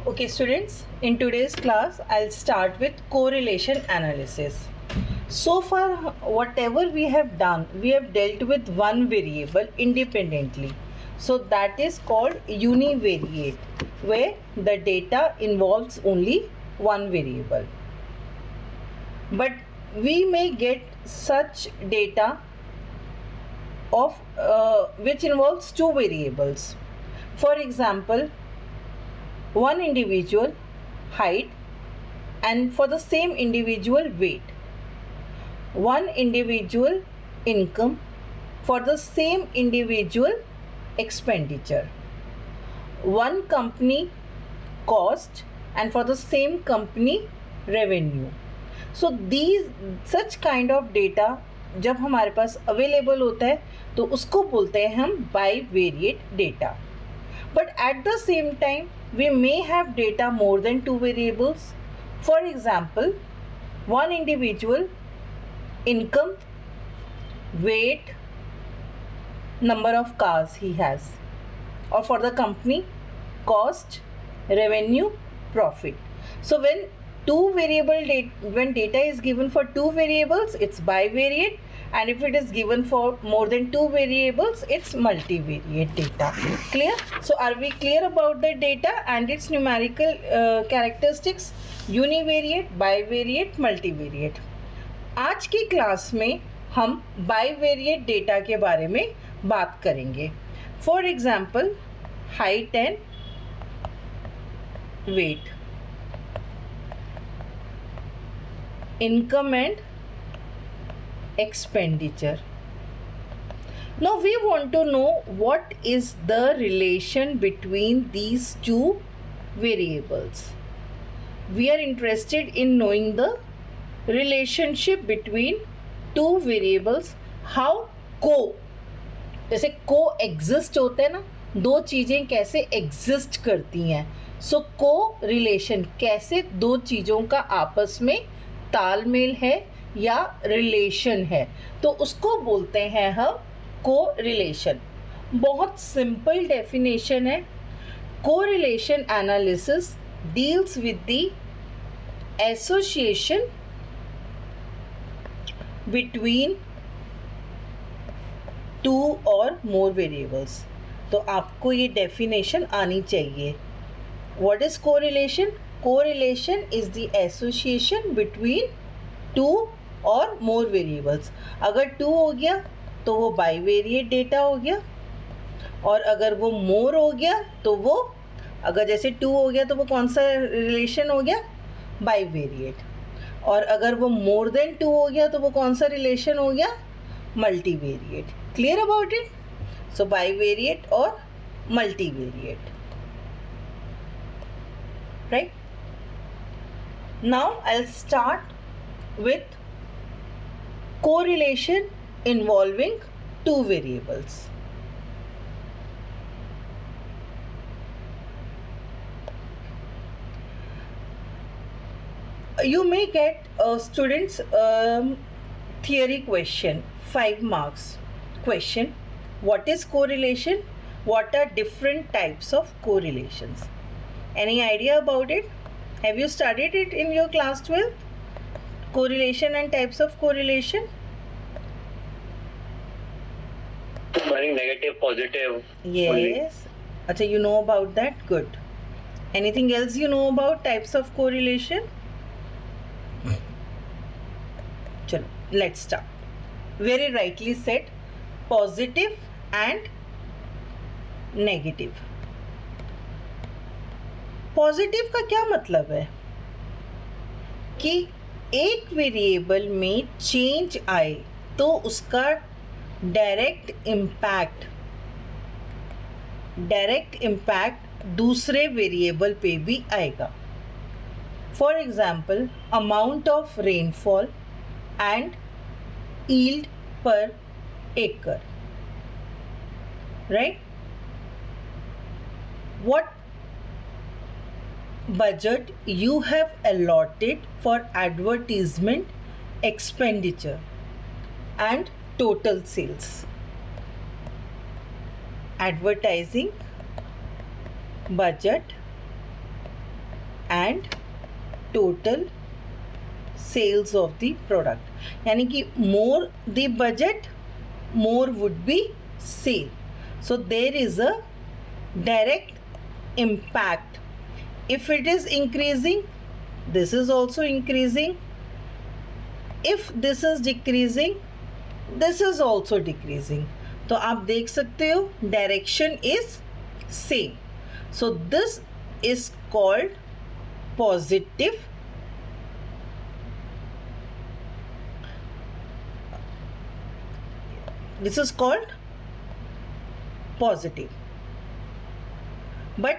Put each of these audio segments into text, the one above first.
Okay students, in today's class I'll start with correlation analysis. So far whatever we have done, we have dealt with one variable independently. So that is called univariate, where the data involves only one variable. But we may get such data of which involves two variables. For example, one individual height and for the same individual weight, one individual income for the same individual expenditure, one company cost and for the same company revenue. So these such kind of data जब हमारे पास available होता है तो उसको बोलते हैं हम bivariate data. But at the same time, we may have data more than two variables. For example, one individual income, weight, number of cars he has, or for the company, cost, revenue, profit. So when data is given for two variables, it's bivariate, and if it is given for more than two variables, it's multivariate data. Clear? So are we clear about the data and its numerical characteristics? Univariate, bivariate, multivariate. आज की class में हम bivariate data के बारे में बात करेंगे. For example, height and weight, income and expenditure. Now we want to know what is the relation between these two variables. We are interested in knowing the relationship between two variables. How जैसे coexist होते हैं ना, दो चीजें कैसे exist करती हैं. सो को रिलेशन, कैसे दो चीजों का आपस में तालमेल है या रिलेशन है, तो उसको बोलते हैं हम को रिलेशन. बहुत सिंपल डेफिनेशन है. Correlation analysis deals with the association between two और मोर वेरिएबल्स. तो आपको ये डेफिनेशन आनी चाहिए. What is correlation? Correlation is the association between two or more variables. अगर two हो गया तो वो bivariate data हो गया, और अगर वो more हो गया तो वो, अगर जैसे two हो गया तो वो कौन सा relation हो गया? Bivariate. और अगर वो more than two हो गया तो वो कौन सा relation हो गया? Multivariate. Clear about it? So bivariate और multivariate. Right? Now I'll start with correlation involving two variables. You may get students theory question, 5 marks question. What is correlation? What are different types of correlations? Any idea about it? Have you studied it in your class 12? Correlation and types of correlation? Negative, positive. Yes. Achha, you know about that? Good. Anything else you know about types of correlation? Chalo, let's start. Very rightly said, positive and negative. Positive का क्या मतलब है? कि एक variable में change आए तो उसका डायरेक्ट इम्पैक्ट दूसरे वेरिएबल पे भी आएगा. For example, amount of rainfall and yield पर एकड़. Right? What budget you have allotted for advertisement expenditure and total sales. Advertising budget and total sales of the product. यानी कि more the budget, more would be sale. So there is a direct impact. If it is increasing, this is also increasing. If this is decreasing, this is also decreasing. तो आप देख सकते हो direction is same. So this is called positive positive, but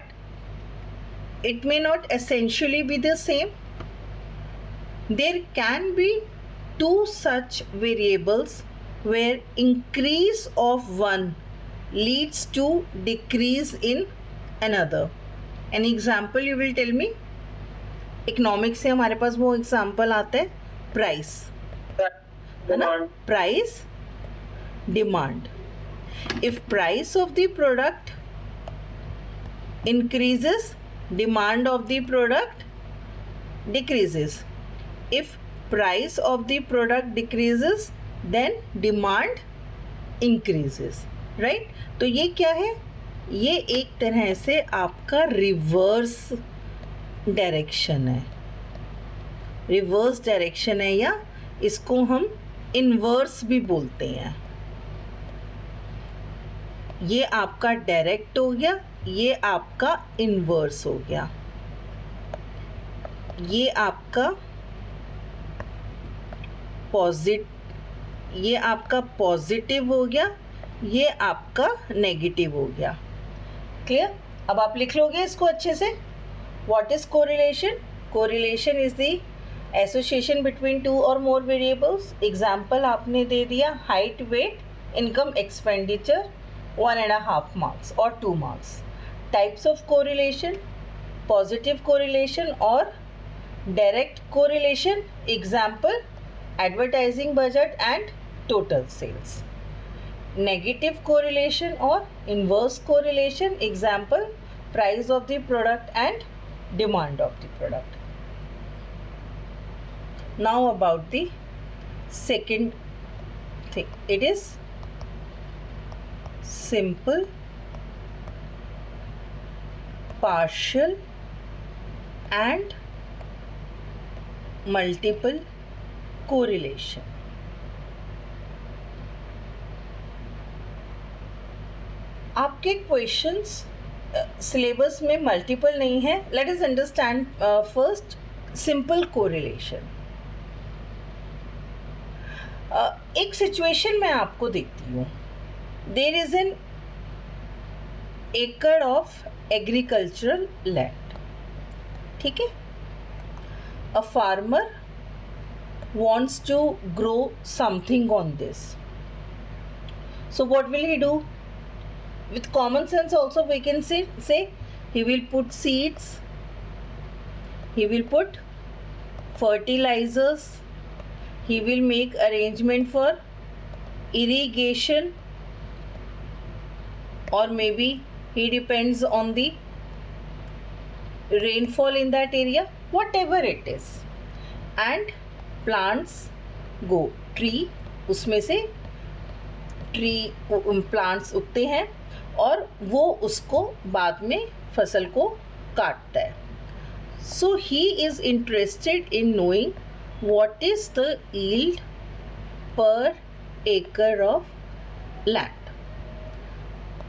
it may not essentially be the same. There can be two such variables where increase of one leads to decrease in another. An example you will tell me? Economics से हमारे पास वो example आता है price, है ना? Price, demand. If price of the product increases, demand of the product decreases. If price of the product decreases, then demand increases, right? तो ये क्या है? ये एक तरह से आपका रिवर्स डायरेक्शन है, रिवर्स डायरेक्शन है, या इसको हम इनवर्स भी बोलते हैं. ये आपका डायरेक्ट हो गया, ये आपका इनवर्स हो गया. ये आपका पॉजिटिव हो गया, ये आपका नेगेटिव हो गया. क्लियर? अब आप लिख लोगे इसको अच्छे से. What is correlation? Correlation is the association between two और मोर वेरिएबल्स. एग्जाम्पल आपने दे दिया, height, weight, income, expenditure, 1.5 marks or 2 marks. Types of correlation: positive correlation or direct correlation. Example: advertising budget and total sales. Negative correlation or inverse correlation. Example: price of the product and demand of the product. Now about the second thing. It is simple, partial and multiple correlation. आपके questions syllabus में multiple नहीं है. Let us understand first simple correlation. एक situation मैं आपको देती हूँ. There is an acre of agricultural land. ठीक है? A farmer wants to grow something on this. So what will he do? With common sense also we can say he will put seeds, he will put fertilizers, he will make arrangement for irrigation, or maybe he depends on the rainfall in that area, whatever it is, and plants go. Tree, उसमें से tree plants उगते हैं और वो उसको बाद में फसल को काटता है. So he is interested in knowing what is the yield per acre of land.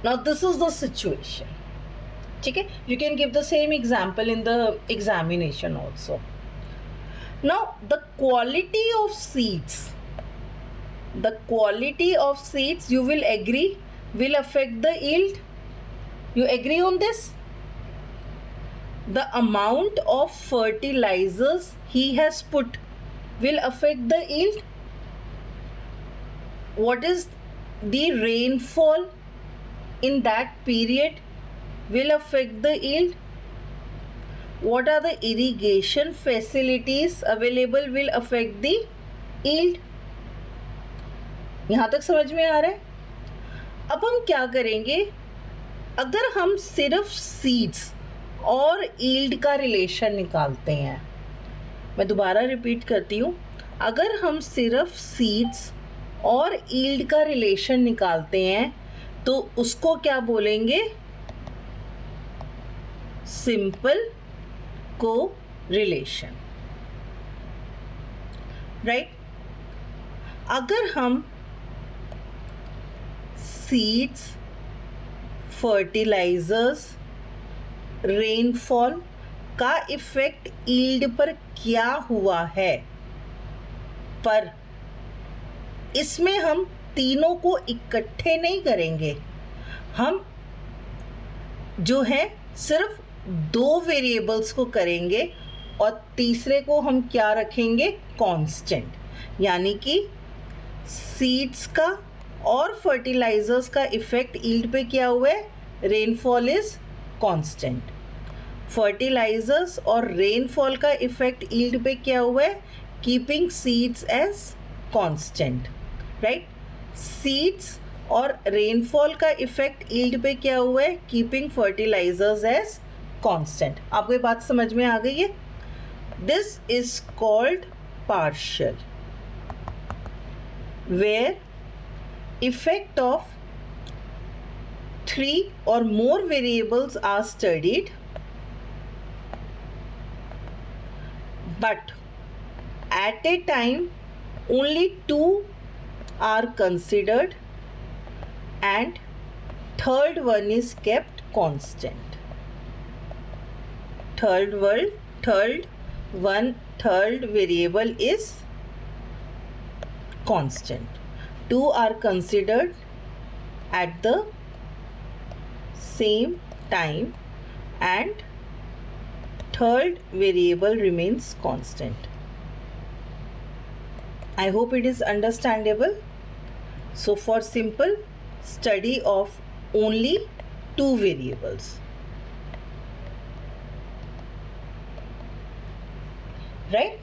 Now this is the situation. ठीक है? You can give the same example in the examination also. Now the quality of seeds, you will agree, will affect the yield. You agree on this? The amount of fertilizers he has put will affect the yield. What is the rainfall in that period will affect the yield. What are the irrigation facilities available will affect the yield. यहाँ तक समझ में आ रहा है? अब हम क्या करेंगे, अगर हम सिर्फ सीड्स और यील्ड का रिलेशन निकालते हैं। मैं दोबारा रिपीट करती हूँ, अगर हम सिर्फ सीड्स और यील्ड का रिलेशन निकालते हैं तो उसको क्या बोलेंगे? Simple correlation, right. अगर हम सीड्स, फर्टिलाइजर्स, रेनफॉल का इफेक्ट यील्ड पर क्या हुआ है, पर इसमें हम तीनों को इकट्ठे नहीं करेंगे, हम जो है सिर्फ दो वेरिएबल्स को करेंगे और तीसरे को हम क्या रखेंगे? कांस्टेंट। यानी कि सीड्स का और फर्टिलाइजर्स का इफेक्ट यील्ड पे क्या हुआ है? Rainfall is constant. फर्टिलाइजर्स और रेनफॉल का इफेक्ट यील्ड पे क्या हुआ है? Keeping seeds as constant, right. Seeds और रेनफॉल का इफेक्ट यील्ड पे क्या हुआ है? Keeping fertilisers as constant. आपको ये बात समझ में आ गई है? This is called partial, where effect of 3 or more variables are studied, but at a time only 2 are considered and third one is kept constant. Third variable is constant. 2 are considered at the same time and third variable remains constant. I hope it is understandable. So for simple study of only 2 variables, right?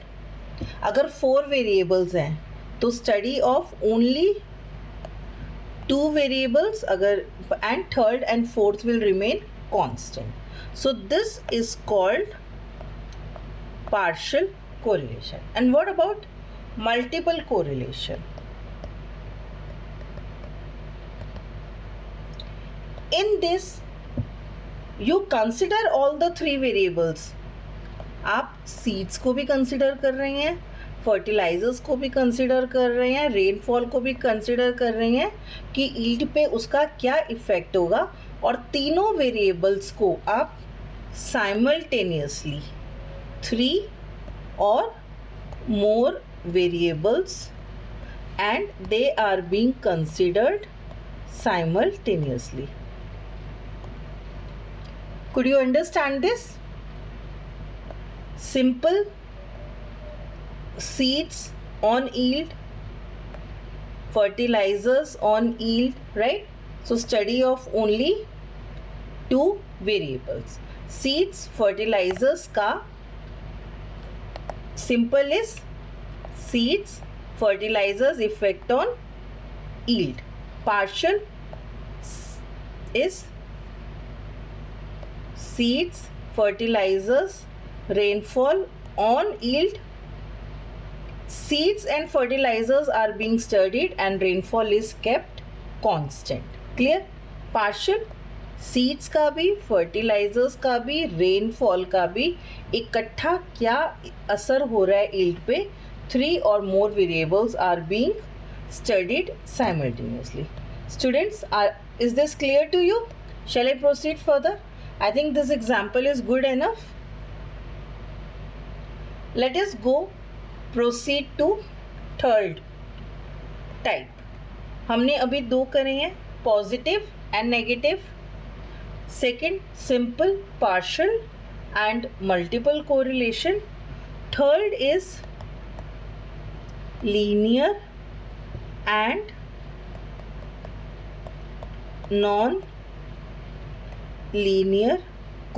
अगर 4 variables हैं तो study of only 2 variables, अगर and third and fourth will remain constant. So this is called partial correlation. And what about multiple correlation? In this you consider all the 3 variables. आप seeds को भी consider कर रहे हैं, fertilisers को भी consider कर रहे हैं, रेनफॉल को भी कंसिडर कर रहे हैं कि यील्ड पे उसका क्या इफेक्ट होगा, और तीनों वेरिएबल्स को आप साइमल्टेनियसली 3 और more variables and they are being considered simultaneously. Could you understand this? Simple seeds on yield, fertilizers on yield, right? So study of only 2 variables. Seeds, fertilizers का simple is seeds, fertilizers effect on yield. Partial is seeds, fertilizers, rainfall on yield. Seeds and fertilizers are being studied and rainfall is kept constant. Clear? Partial seeds का भी, fertilisers का भी, rainfall का भी इकट्ठा क्या असर हो रहा है यील्ड पे, 3 और more variables are being studied simultaneously. Students, is this clear to you? Shall I proceed further? I think this example is good enough. Let us go proceed to third type. हमने अभी 2 करे हैं, positive and negative. Second, simple, partial and multiple correlation. Third is linear and non-linear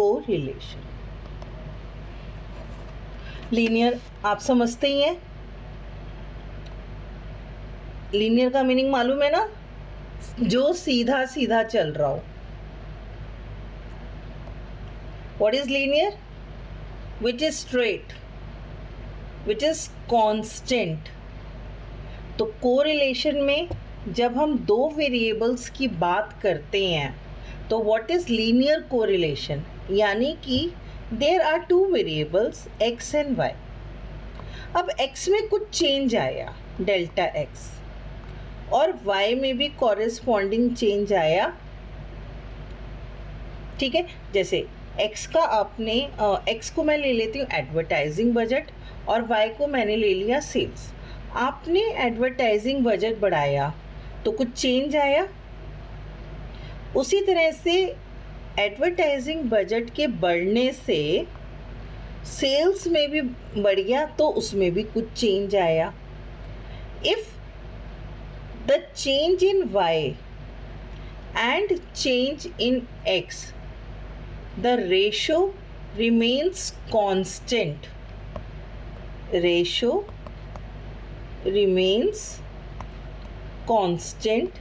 correlation. Linear आप समझते ही हैं. Linear का meaning मालूम है ना? जो सीधा सीधा चल रहा हो. What is linear? Which is straight, which is constant. तो कोरिलेशन में जब हम दो वेरिएबल्स की बात करते हैं तो व्हाट इज लीनियर कोरिलेशन, यानी कि there are two variables x and y. अब x में कुछ चेंज आया डेल्टा x, और y में भी कॉरेस्पॉन्डिंग चेंज आया. ठीक है, जैसे x का आपने x को मैं ले लेती हूँ एडवर्टाइजिंग बजट और y को मैंने ले लिया सेल्स. आपने एडवर्टाइजिंग बजट बढ़ाया तो कुछ चेंज आया. उसी तरह से एडवर्टाइजिंग बजट के बढ़ने से सेल्स में भी बढ़ गया तो उसमें भी कुछ चेंज आया. If the change in y and change in x, the ratio remains constant. Ratio remains constant,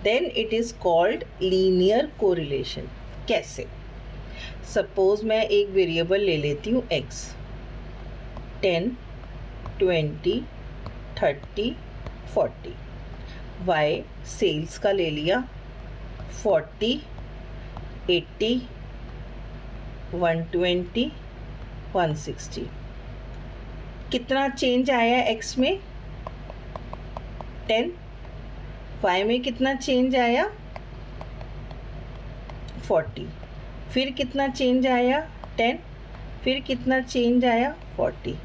then it is called linear correlation. कैसे? सपोज मैं एक वेरिएबल ले लेती हूँ x, 10, 20, 30, 40. y सेल्स का ले लिया 40, 80, 120, 160. कितना चेंज आया x में? 10. y में कितना चेंज आया? 40. फिर कितना चेंज आया? 10. फिर कितना चेंज आया? 40.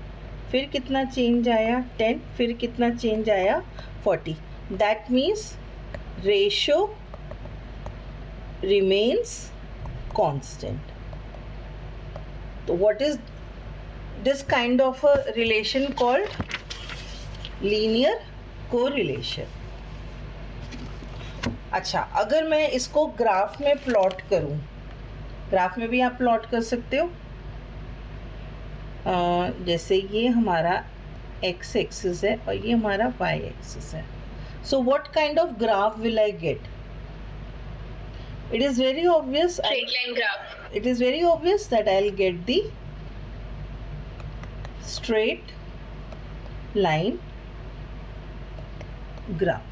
फिर कितना चेंज आया? 10. फिर कितना चेंज आया? 40. That means ratio remains constant. So what is this kind of a relation called? Linear correlation. अच्छा, अगर मैं इसको ग्राफ में प्लॉट करूं, ग्राफ में भी आप प्लॉट कर सकते हो. जैसे ये हमारा x एक्सिस है और ये हमारा y एक्सिस है. So what kind of graph will I get? It is very obvious. Straight line graph. It is very obvious that I'll get the straight line graph.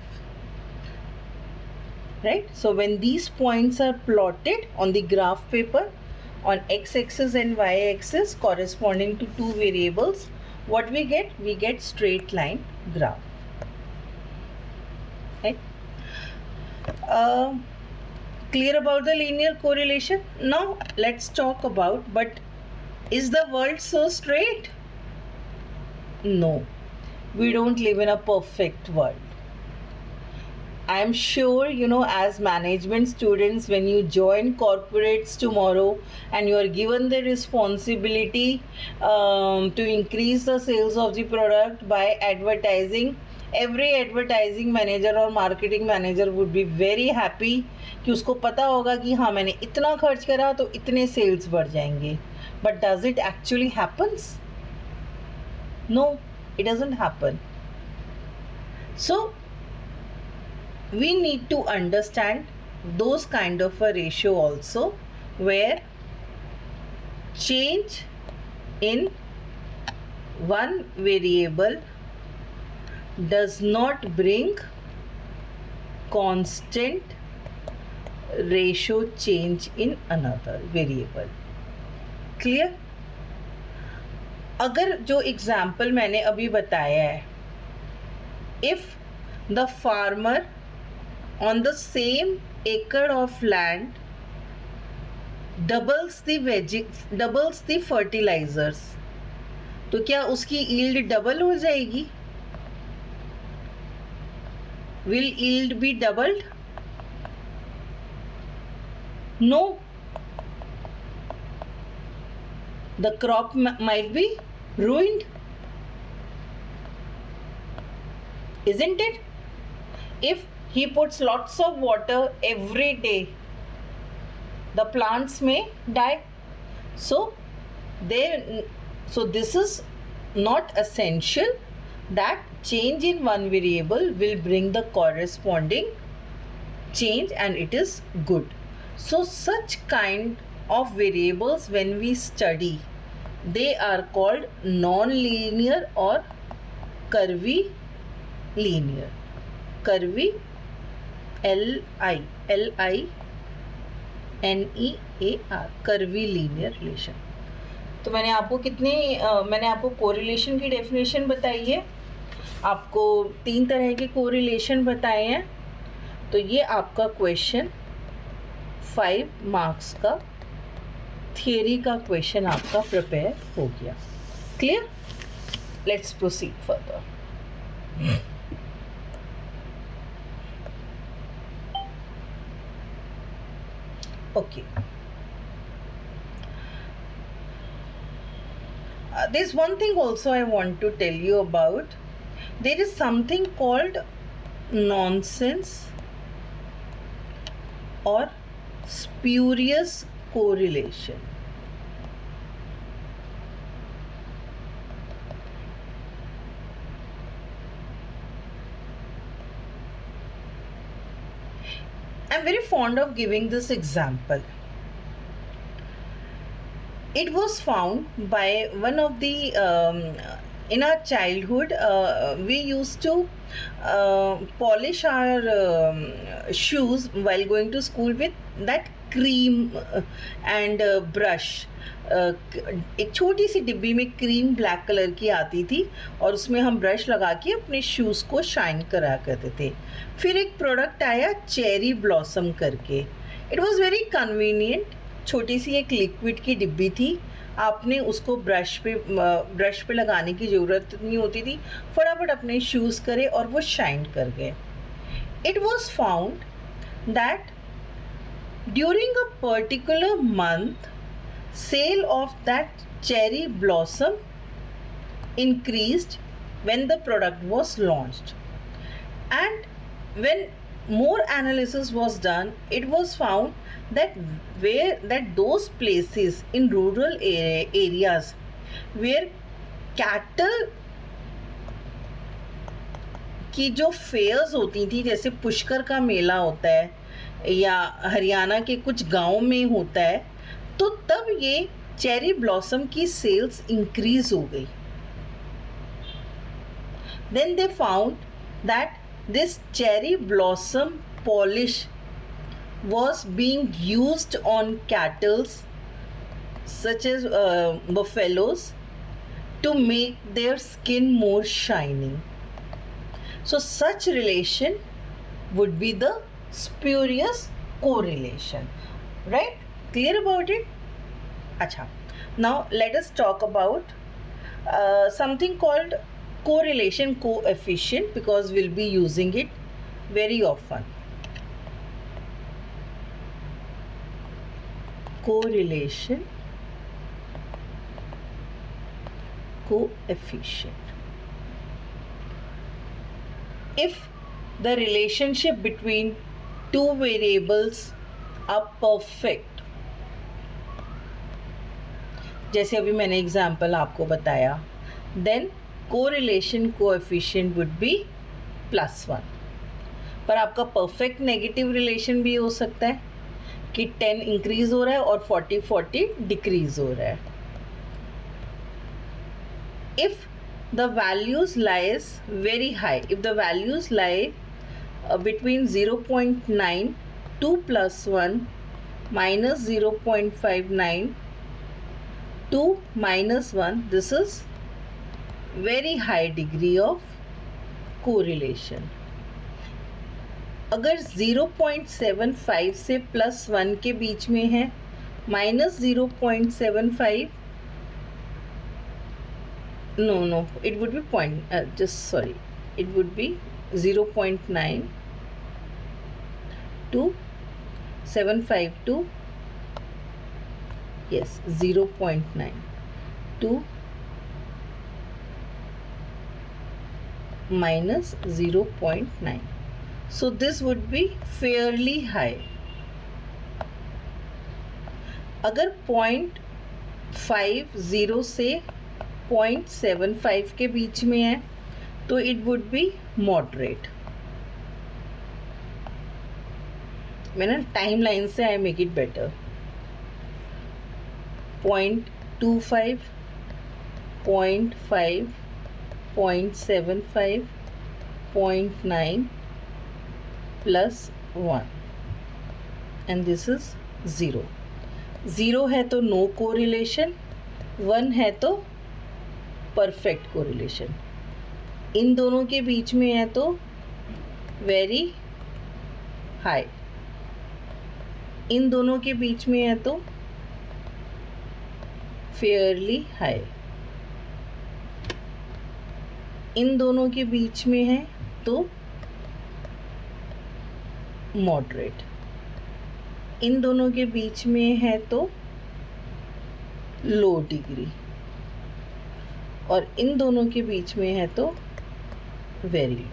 Right? So when these points are plotted on the graph paper on x-axis and y-axis corresponding to two variables, what we get? We get straight line graph. Right? Clear about the linear correlation? Now let's talk about, but is the world so straight? No, we don't live in a perfect world. I'm sure, you know, as management students, when you join corporates tomorrow and you are given the responsibility to increase the sales of the product by advertising, every advertising manager or marketing manager would be very happy कि उसको पता होगा कि हाँ मैंने इतना खर्च करा तो इतने सेल्स बढ़ जाएंगे. But does it actually happens? No, it doesn't happen. So we need to understand those kind of a ratio also, where change in one variable does not bring constant ratio change in another variable. Clear? अगर जो example मैंने अभी बताया है, if the farmer on the same acre of land doubles the fertilizers, तो क्या उसकी yield double हो जाएगी? Will yield be doubled? No. The crop might be ruined, isn't it? If he puts lots of water every day, the plants may die. So this is not essential that change in one variable will bring the corresponding change and it is good. So such kind of variables when we study, they are called non-linear or curvilinear. Curvy, LINEAR, curvilinear relation. तो मैंने आपको मैंने आपको correlation की definition बताई है, आपको 3 तरह के कोरिलेशन बताए हैं. तो ये आपका क्वेश्चन 5 मार्क्स का थियरी का क्वेश्चन आपका प्रिपेयर हो गया. Clear? Let's proceed further. Okay. There's one thing also I want to tell you about. There is something called nonsense or spurious correlation. I'm very fond of giving this example. It was found by one of the in our childhood we used to polish our shoes while going to school with that cream and brush. एक छोटी सी डिब्बी में cream black colour की आती थी और उसमें हम ब्रश लगा के अपने शूज़ को शाइन करा करते थे. फिर एक प्रोडक्ट आया चेरी ब्लॉसम करके. It was very convenient. छोटी सी एक लिक्विड की डिब्बी थी, आपने उसको ब्रश पे लगाने की ज़रूरत नहीं होती थी, फटाफट अपने शूज़ करे और वो शाइन कर गए. It was found that during a particular month sale of that cherry blossom increased when the product was launched, and when more analysis was done, it was found that those places in rural areas where cattle की जो fears होती थी, जैसे पुष्कर का मेला होता है या हरियाणा के कुछ गाँव में होता है, तो तब ये चेरी ब्लॉसम की सेल्स इंक्रीज हो गई. Then they found that this cherry blossom polish was being used on cattle such as buffaloes to make their skin more shining. So such relation would be the spurious correlation. Right? Clear about it? Acha. Now let us talk about something called correlation coefficient, because we'll be using it very often. Correlation coefficient. If the relationship between two variables are perfect, जैसे अभी मैंने example आपको बताया, then correlation coefficient would be +1. पर आपका perfect negative relation भी हो सकता है कि 10 इंक्रीज हो रहा है और 40 डिक्रीज हो रहा है. If the values lies very high, if the values lie between 0.9, 2 + 1 minus 0.59, 2 - 1, this is very high degree of correlation. अगर 0.75 से +1 के बीच में है, -0.75, no, it would be it would be 0.9 to 752, yes, 0.9 to -0.9. So this would be fairly high. अगर 0.50 से 0.75 के बीच में है तो it would be moderate. मैंने टाइम लाइन से I make it better. 0.25, 0.5, 0.75, 0.9 plus 1 and this is 0. 0 है तो no correlation, 1 है तो perfect correlation. इन दोनों के बीच में है तो very high. इन दोनों के बीच में है तो fairly high. इन दोनों के बीच में है तो moderate. इन दोनों के बीच में है तो लो डिग्री और इन दोनों के बीच में है तो very low.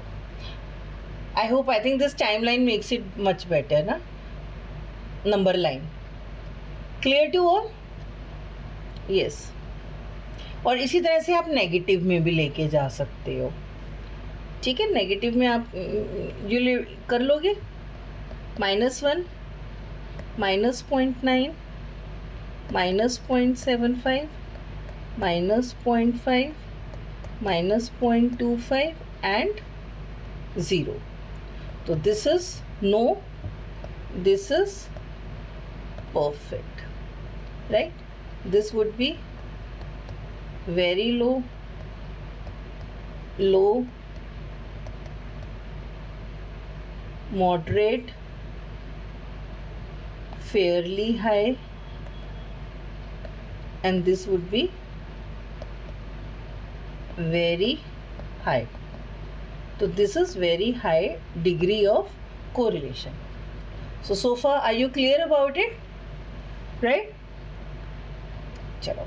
I hope I think this time line makes it much better ना, number line. Clear to all? Yes. और इसी तरह से आप नेगेटिव में भी लेके जा सकते हो. ठीक है, नेगेटिव में आप जो कर लोगे -1, -0.9, -0.75, -0.5, -0.25 and 0. So this is no, this is perfect, right? This would be very low, low, moderate, fairly high, and this would be very high. So this is very high degree of correlation. So far are you clear about it? Right? Chalo.